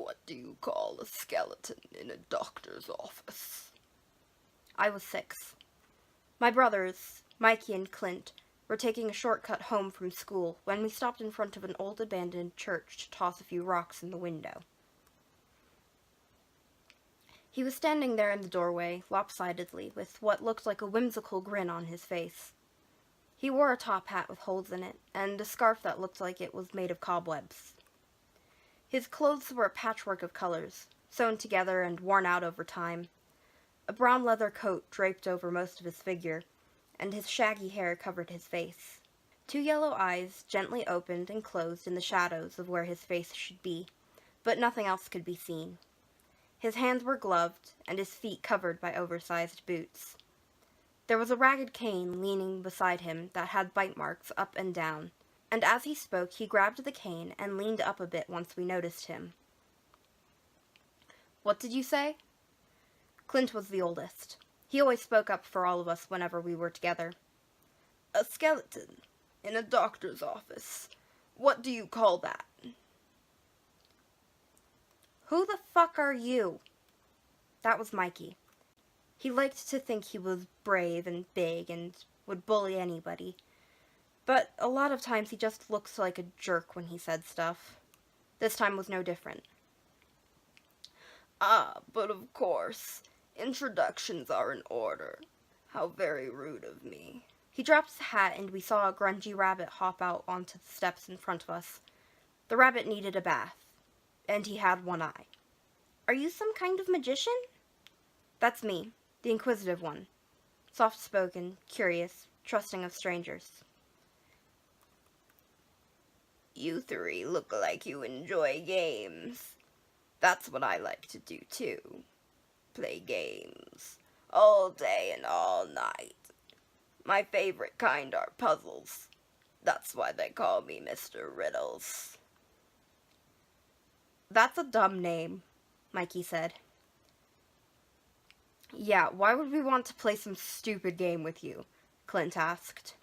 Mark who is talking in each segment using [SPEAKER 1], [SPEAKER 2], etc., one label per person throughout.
[SPEAKER 1] What do you call a skeleton in a doctor's office?
[SPEAKER 2] I was 6. My brothers, Mikey and Clint, were taking a shortcut home from school when we stopped in front of an old abandoned church to toss a few rocks in the window. He was standing there in the doorway, lopsidedly, with what looked like a whimsical grin on his face. He wore a top hat with holes in it, and a scarf that looked like it was made of cobwebs. His clothes were a patchwork of colors, sewn together and worn out over time. A brown leather coat draped over most of his figure, and his shaggy hair covered his face. 2 yellow eyes gently opened and closed in the shadows of where his face should be, but nothing else could be seen. His hands were gloved, and his feet covered by oversized boots. There was a ragged cane leaning beside him that had bite marks up and down, and as he spoke he grabbed the cane and leaned up a bit once we noticed him. "What did you say?" Clint was the oldest. He always spoke up for all of us whenever we were together.
[SPEAKER 1] A skeleton in a doctor's office. What do you call that?
[SPEAKER 2] "Who the fuck are you?" That was Mikey. He liked to think he was brave and big and would bully anybody, but a lot of times he just looked like a jerk when he said stuff. This time was no different.
[SPEAKER 1] Ah, but of course, introductions are in order. How very rude of me.
[SPEAKER 2] He dropped his hat and we saw a grungy rabbit hop out onto the steps in front of us. The rabbit needed a bath, and he had one eye. "Are you some kind of magician?" "That's me, the inquisitive one. Soft-spoken, curious, trusting of strangers."
[SPEAKER 1] You 3 look like you enjoy games. That's what I like to do too. Play games. All day and all night. My favorite kind are puzzles. That's why they call me Mister Riddles.
[SPEAKER 2] "That's a dumb name," Mikey said. "Yeah, why would we want to play some stupid game with you?" Clint asked.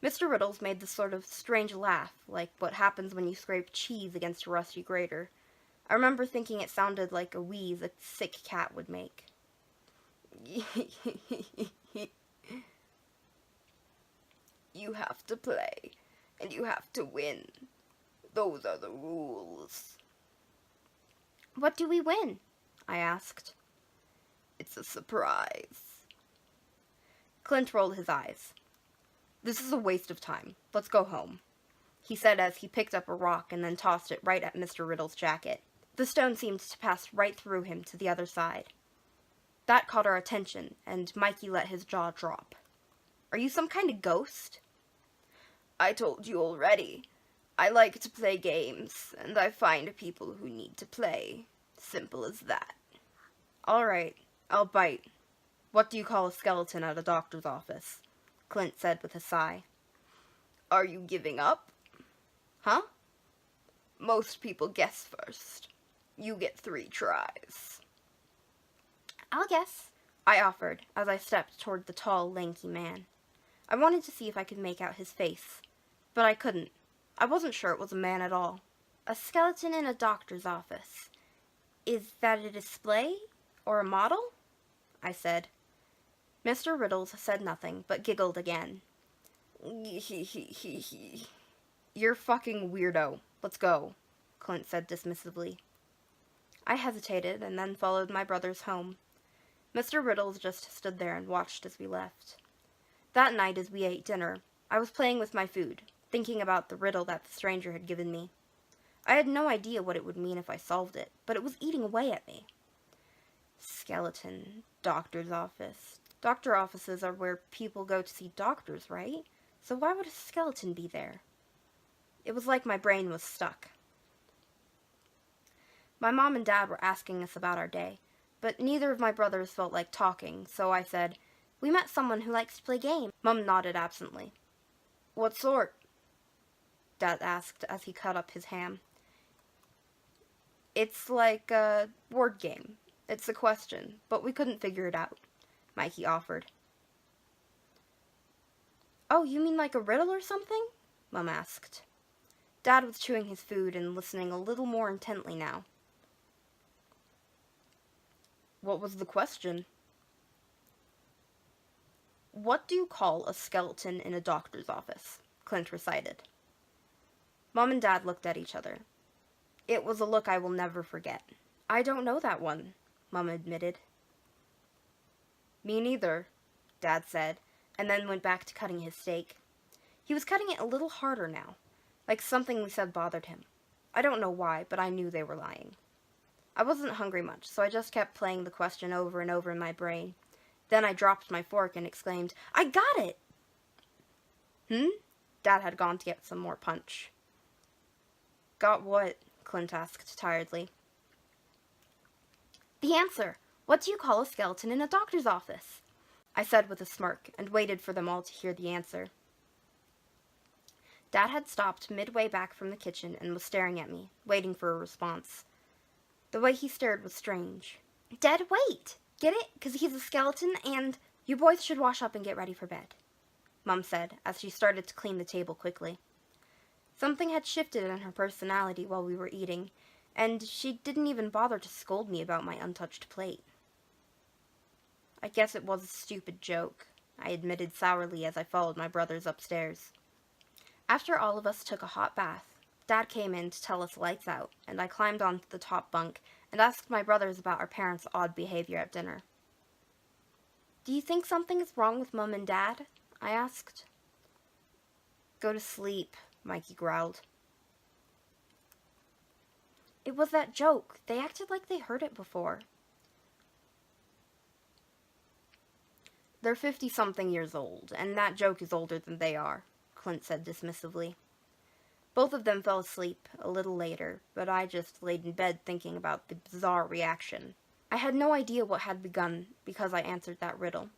[SPEAKER 2] Mr. Riddles made this sort of strange laugh, like what happens when you scrape cheese against a rusty grater. I remember thinking it sounded like a wheeze a sick cat would make.
[SPEAKER 1] You have to play, and you have to win. Those are the rules.
[SPEAKER 2] "What do we win?" I asked.
[SPEAKER 1] It's a surprise.
[SPEAKER 2] Clint rolled his eyes. "This is a waste of time. Let's go home," he said as he picked up a rock and then tossed it right at Mr. Riddle's jacket. The stone seemed to pass right through him to the other side. That caught our attention, and Mikey let his jaw drop. "Are you some kind of ghost?"
[SPEAKER 1] I told you already. I like to play games, and I find people who need to play. Simple as that.
[SPEAKER 2] "All right, I'll bite. What do you call a skeleton at a doctor's office?" Clint said with a sigh.
[SPEAKER 1] Are you giving up?
[SPEAKER 2] "Huh?"
[SPEAKER 1] Most people guess first. You get 3 tries.
[SPEAKER 2] "I'll guess," I offered as I stepped toward the tall, lanky man. I wanted to see if I could make out his face, but I couldn't. I wasn't sure it was a man at all. "A skeleton in a doctor's office. Is that a display? Or a model?" I said. Mr. Riddles said nothing, but giggled again. "You're fucking weirdo. Let's go," Clint said dismissively. I hesitated and then followed my brothers home. Mr. Riddles just stood there and watched as we left. That night as we ate dinner, I was playing with my food, thinking about the riddle that the stranger had given me. I had no idea what it would mean if I solved it, but it was eating away at me. Skeleton, doctor's office. Doctor offices are where people go to see doctors, right? So why would a skeleton be there? It was like my brain was stuck. My mom and dad were asking us about our day, but neither of my brothers felt like talking, so I said, "We met someone who likes to play games." Mom nodded absently. "What sort?" Dad asked as he cut up his ham. "It's like a word game. It's a question, but we couldn't figure it out," Mikey offered. "Oh, you mean like a riddle or something?" Mom asked. Dad was chewing his food and listening a little more intently now. What was the question? What do you call a skeleton in a doctor's office? Clint recited. Mom and Dad looked at each other. It was a look I will never forget. I don't know that one, Mom admitted. Me neither, Dad said, and then went back to cutting his steak. He was cutting it a little harder now, like something we said bothered him. I don't know why, but I knew they were lying. I wasn't hungry much, so I just kept playing the question over and over in my brain. Then I dropped my fork and exclaimed, I got it! Dad had gone to get some more punch. Got what? Clint asked tiredly. The answer! What do you call a skeleton in a doctor's office? I said with a smirk, and waited for them all to hear the answer. Dad had stopped midway back from the kitchen and was staring at me, waiting for a response. The way he stared was strange. Dad, wait! Get it? 'Cause he's a skeleton, and you boys should wash up and get ready for bed, Mum said, as she started to clean the table quickly. Something had shifted in her personality while we were eating, and she didn't even bother to scold me about my untouched plate. I guess it was a stupid joke, I admitted sourly as I followed my brothers upstairs. After all of us took a hot bath, Dad came in to tell us lights out, and I climbed onto the top bunk and asked my brothers about our parents' odd behavior at dinner. Do you think something is wrong with Mum and Dad? I asked. Go to sleep, Mikey growled. It was that joke. They acted like they heard it before. They're 50-something years old, and that joke is older than they are, Clint said dismissively. Both of them fell asleep a little later, but I just laid in bed thinking about the bizarre reaction. I had no idea what had begun because I answered that riddle,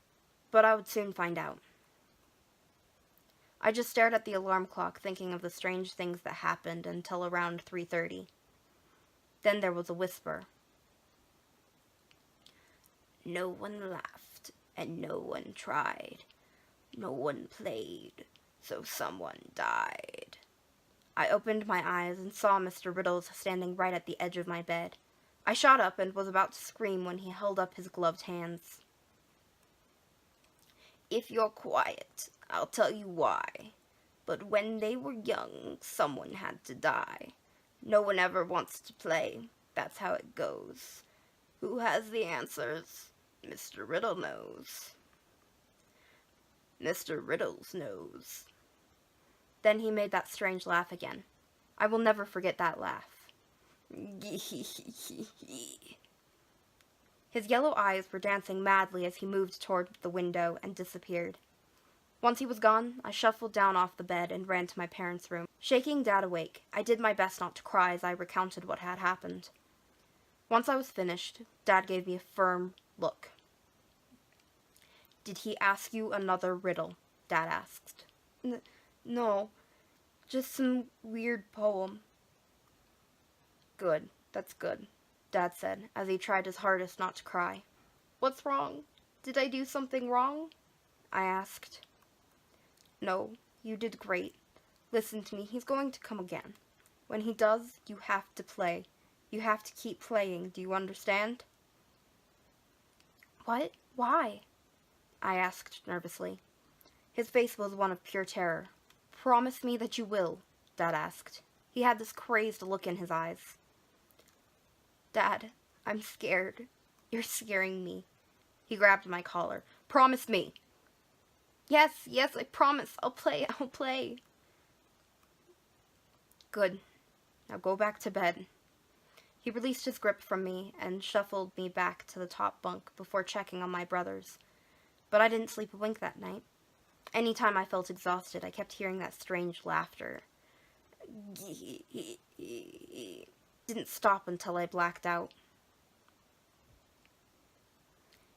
[SPEAKER 2] but I would soon find out. I just stared at the alarm clock thinking of the strange things that happened until around 3:30. Then there was a whisper. No one laughed, and no one tried. No one played, so someone died. I opened my eyes and saw Mr. Riddles standing right at the edge of my bed. I shot up and was about to scream when he held up his gloved hands. If you're quiet, I'll tell you why. But when they were young, someone had to die. No one ever wants to play. That's how it goes. Who has the answers? Mr. Riddle knows. Mr. Riddles knows. Then he made that strange laugh again. I will never forget that laugh. His yellow eyes were dancing madly as he moved toward the window and disappeared. Once he was gone, I shuffled down off the bed and ran to my parents' room. Shaking Dad awake, I did my best not to cry as I recounted what had happened. Once I was finished, Dad gave me a firm look. Did he ask you another riddle? Dad asked. No, just some weird poem. Good, that's good, Dad said, as he tried his hardest not to cry. What's wrong? Did I do something wrong? I asked. No, you did great. Listen to me, he's going to come again. When he does, you have to play. You have to keep playing, do you understand? What? Why? I asked nervously. His face was one of pure terror. Promise me that you will, Dad asked. He had this crazed look in his eyes. Dad, I'm scared. You're scaring me. He grabbed my collar. Promise me. Yes, I promise. I'll play. Good. Now go back to bed. He released his grip from me and shuffled me back to the top bunk before checking on my brothers. But I didn't sleep a wink that night. Any time I felt exhausted, I kept hearing that strange laughter. Didn't stop until I blacked out.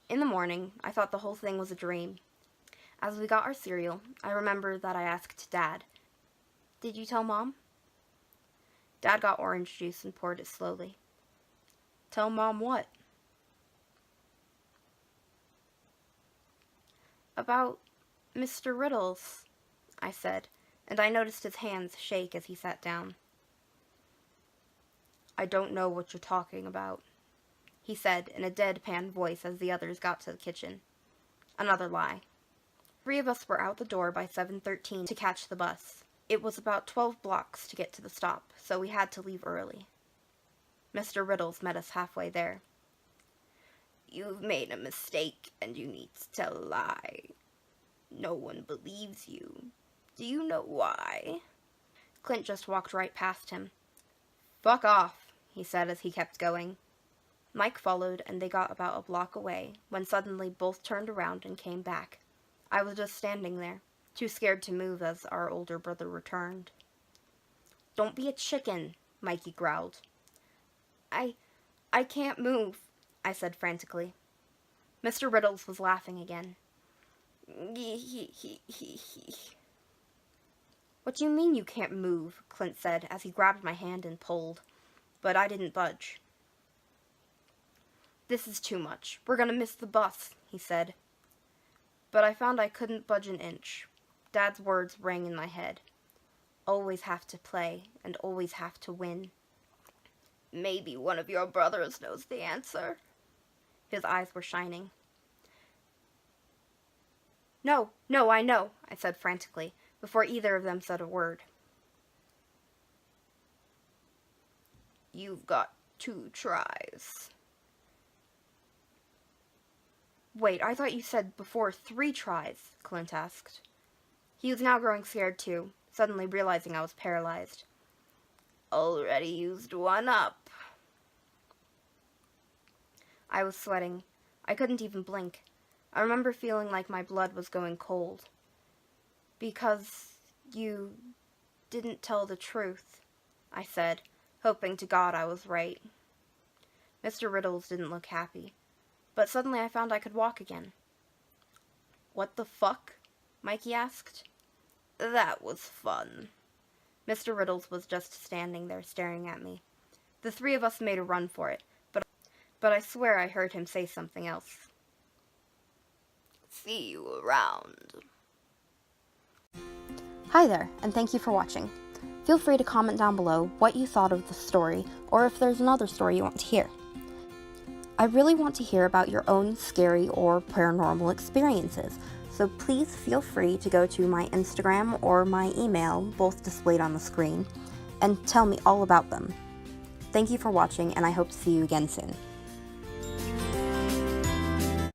[SPEAKER 2] In the morning, I thought the whole thing was a dream. As we got our cereal, I remember that I asked Dad, Did you tell Mom? Dad got orange juice and poured it slowly. Tell Mom what? About Mr. Riddles, I said, and I noticed his hands shake as he sat down. I don't know what you're talking about. he said in a deadpan voice as the others got to the kitchen. Another lie. 3 of us were out the door by 7:13 to catch the bus. It was about 12 blocks to get to the stop, so we had to leave early. Mr. Riddles met us halfway there.
[SPEAKER 1] You've made a mistake and you need to tell a lie. No one believes you. Do you know why?
[SPEAKER 2] Clint just walked right past him. "Fuck off," he said as he kept going. Mike followed, and they got about a block away, when suddenly both turned around and came back. I was just standing there, too scared to move as our older brother returned. "Don't be a chicken," Mikey growled. I can't move," I said frantically. Mr. Riddles was laughing again. "What do you mean you can't move?" Clint said as he grabbed my hand and pulled. But I didn't budge. "This is too much. We're gonna miss the bus," he said. But I found I couldn't budge an inch. Dad's words rang in my head. Always have to play, and always have to win.
[SPEAKER 1] Maybe one of your brothers knows the answer.
[SPEAKER 2] His eyes were shining. No, I know," I said frantically, before either of them said a word.
[SPEAKER 1] You've got 2 tries.
[SPEAKER 2] "Wait, I thought you said before 3 tries, Clint asked. He was now growing scared too, suddenly realizing I was paralyzed.
[SPEAKER 1] Already used 1 up.
[SPEAKER 2] I was sweating. I couldn't even blink. I remember feeling like my blood was going cold. "Because you didn't tell the truth," I said, hoping to God I was right. Mr. Riddles didn't look happy, but suddenly I found I could walk again. "What the fuck?" Mikey asked.
[SPEAKER 1] That was fun.
[SPEAKER 2] Mr. Riddles was just standing there staring at me. The 3 of us made a run for it, but I swear I heard him say something else.
[SPEAKER 1] See you around.
[SPEAKER 2] Hi there, and thank you for watching. Feel free to comment down below what you thought of the story, or if there's another story you want to hear. I really want to hear about your own scary or paranormal experiences, so please feel free to go to my Instagram or my email, both displayed on the screen, and tell me all about them. Thank you for watching, and I hope to see you again soon.